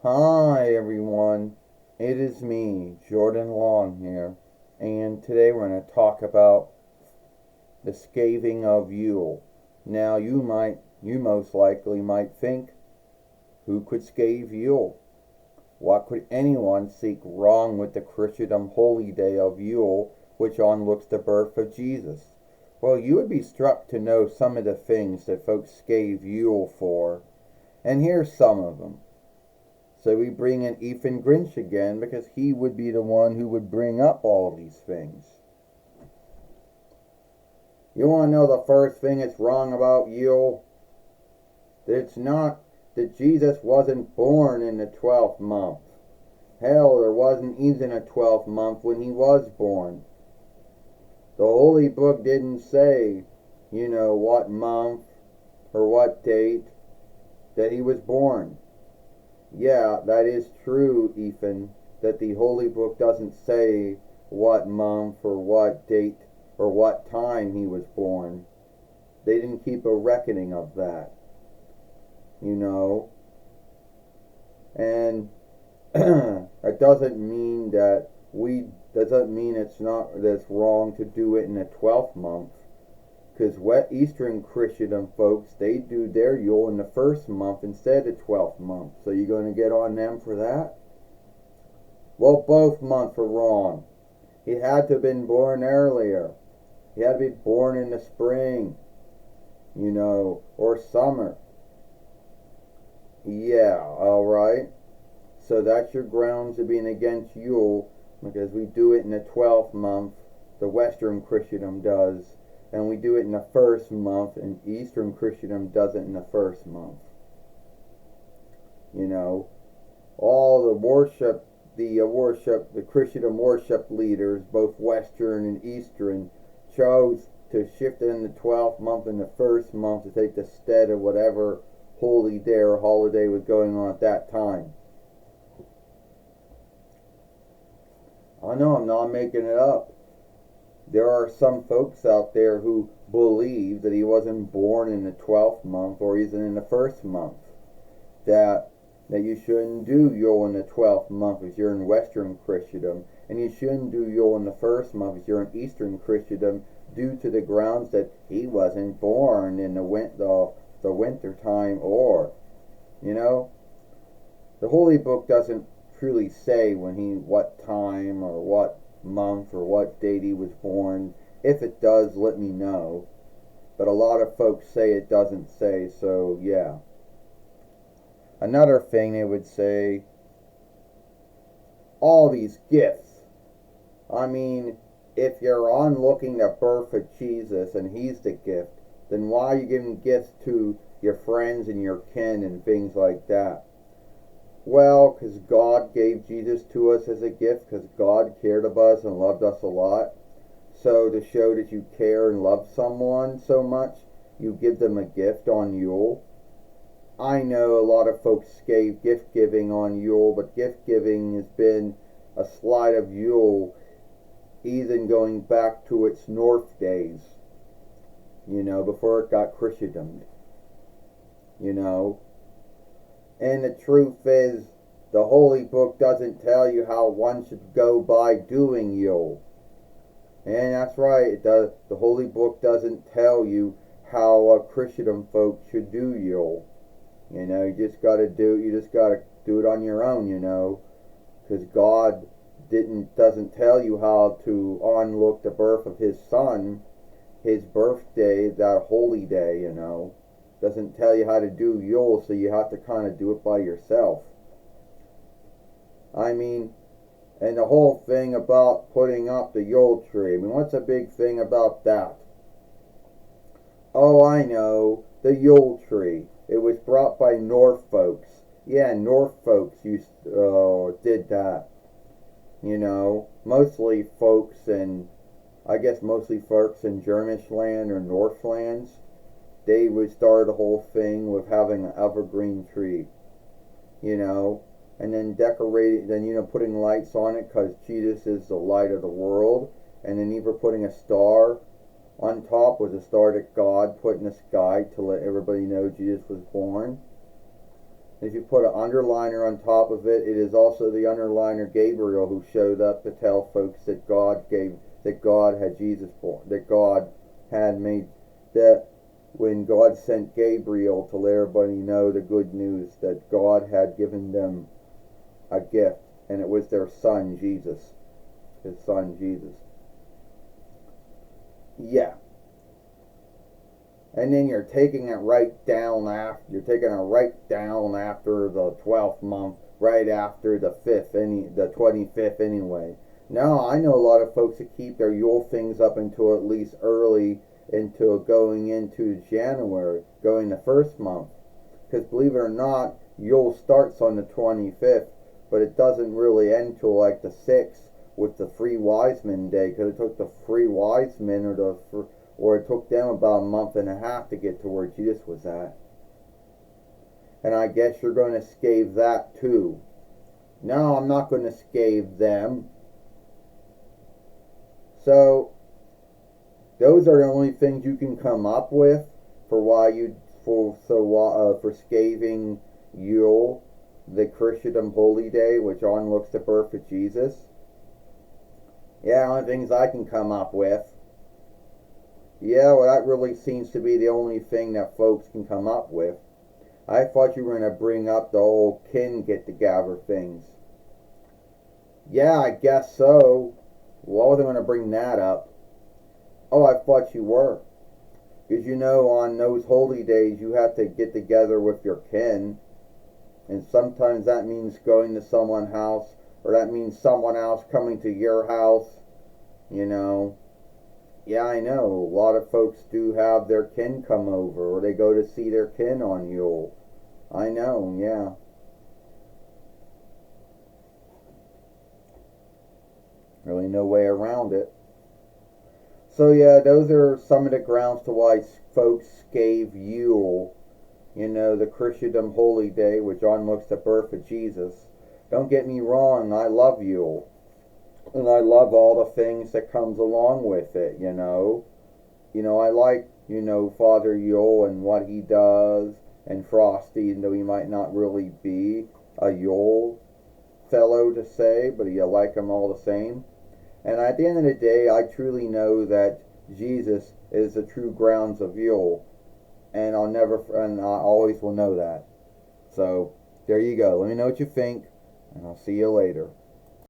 Hi everyone, it is me, Jordan Long here, and today we're going to talk about the scathing of Yule. Now you most likely might think, who could scathe Yule? What could anyone seek wrong with the Christendom holy day of Yule, which onlooks the birth of Jesus? Well, you would be struck to know some of the things that folks scathe Yule for, and here's some of them. So we bring in Ethan Grinch again because he would be the one who would bring up all these things. You want to know the first thing that's wrong about Yule? It's not that Jesus wasn't born in the 12th month. Hell, there wasn't even a 12th month when he was born. The Holy Book didn't say, what month or what date that he was born. Yeah, that is true, Ethan, that the Holy Book doesn't say what month or what date or what time he was born. They didn't keep a reckoning of that, And it doesn't mean that's wrong to do it in the 12th month. Because Eastern Christendom folks, they do their Yule in the 1st month instead of 12th month. So you're going to get on them for that? Well, both months are wrong. He had to have been born earlier. He had to be born in the spring, or summer. Yeah, alright. So that's your grounds of being against Yule, because we do it in the 12th month, the Western Christendom does. And we do it in the 1st month, and Eastern Christendom does it in the 1st month. All the Christendom worship leaders, both Western and Eastern, chose to shift it in the 12th month and the 1st month to take the stead of whatever holy day or holiday was going on at that time. I know I'm not making it up. There are some folks out there who believe that he wasn't born in the 12th month or even in the 1st month. That you shouldn't do Yule in the 12th month if you're in Western Christendom, and you shouldn't do Yule in the 1st month if you're in Eastern Christendom, due to the grounds that he wasn't born in the winter time, or, the Holy Book doesn't truly say what time or what month or what date he was born. If it does, let me know. But a lot of folks say it doesn't say, so yeah. Another thing they would say, all these gifts. I mean, if you're onlooking the birth of Jesus and he's the gift, then why are you giving gifts to your friends and your kin and things like that? Well, because God gave Jesus to us as a gift, because God cared about us and loved us a lot. So to show that you care and love someone so much, you give them a gift on Yule. I know a lot of folks gave gift giving on Yule, but gift giving has been a slide of Yule, even going back to its North days, before it got Christendomed, And the truth is, the Holy Book doesn't tell you how one should go by doing Yule. And that's right, the Holy Book doesn't tell you how Christendom folk should do Yule. You just gotta do it on your own, because God doesn't tell you how to onlook the birth of his son, his birthday, that holy day, doesn't tell you how to do Yule, so you have to kind of do it by yourself. I mean, and the whole thing about putting up the Yule tree, what's a big thing about that? Oh, I know, the Yule tree. It was brought by North folks. Yeah, North folks did that. Mostly folks in Germish land or Northlands. They would start the whole thing with having an evergreen tree, and then putting lights on it because Jesus is the light of the world, and then either putting a star on top was a star that God put in the sky to let everybody know Jesus was born. If you put an underliner on top of it, it is also the underliner Gabriel who showed up to tell folks that God had Jesus born, that God had made, that when God sent Gabriel to let everybody know the good news that God had given them a gift, and it was their son Jesus, his son Jesus. Yeah. And then you're taking it right down after the 12th month, right after the 25th anyway. Now I know a lot of folks that keep their Yule things up until at least early until going into January, going the first month. Because believe it or not, Yule starts on the 25th, but it doesn't really end till like the 6th with the Three Wise Men Day, because it took the Three Wise Men or it took them about a month and a half to get to where Jesus was at. And I guess you're going to scathe that too. No, I'm not going to scathe them. So those are the only things you can come up with for scathing Yule, the Christendom holy day, which onlooks the birth of Jesus. Yeah, only things I can come up with. Yeah, well, that really seems to be the only thing that folks can come up with. I thought you were going to bring up the old kin get-together things. Yeah, I guess so. Why was I going to bring that up? Oh, I thought you were. Because you know, on those holy days, you have to get together with your kin. And sometimes that means going to someone's house, or that means someone else coming to your house, you know. Yeah, I know. A lot of folks do have their kin come over, or they go to see their kin on Yule. I know, yeah. Really no way around it. So yeah, those are some of the grounds to why folks gave Yule, you know, the Christendom holy day, which onlooks the birth of Jesus. Don't get me wrong, I love Yule. And I love all the things that comes along with it, you know. You know, I like, you know, Father Yule and what he does, and Frosty, even though he might not really be a Yule fellow to say, but you like him all the same. And at the end of the day, I truly know that Jesus is the true grounds of Yule, and I always will know that. So, there you go. Let me know what you think, and I'll see you later.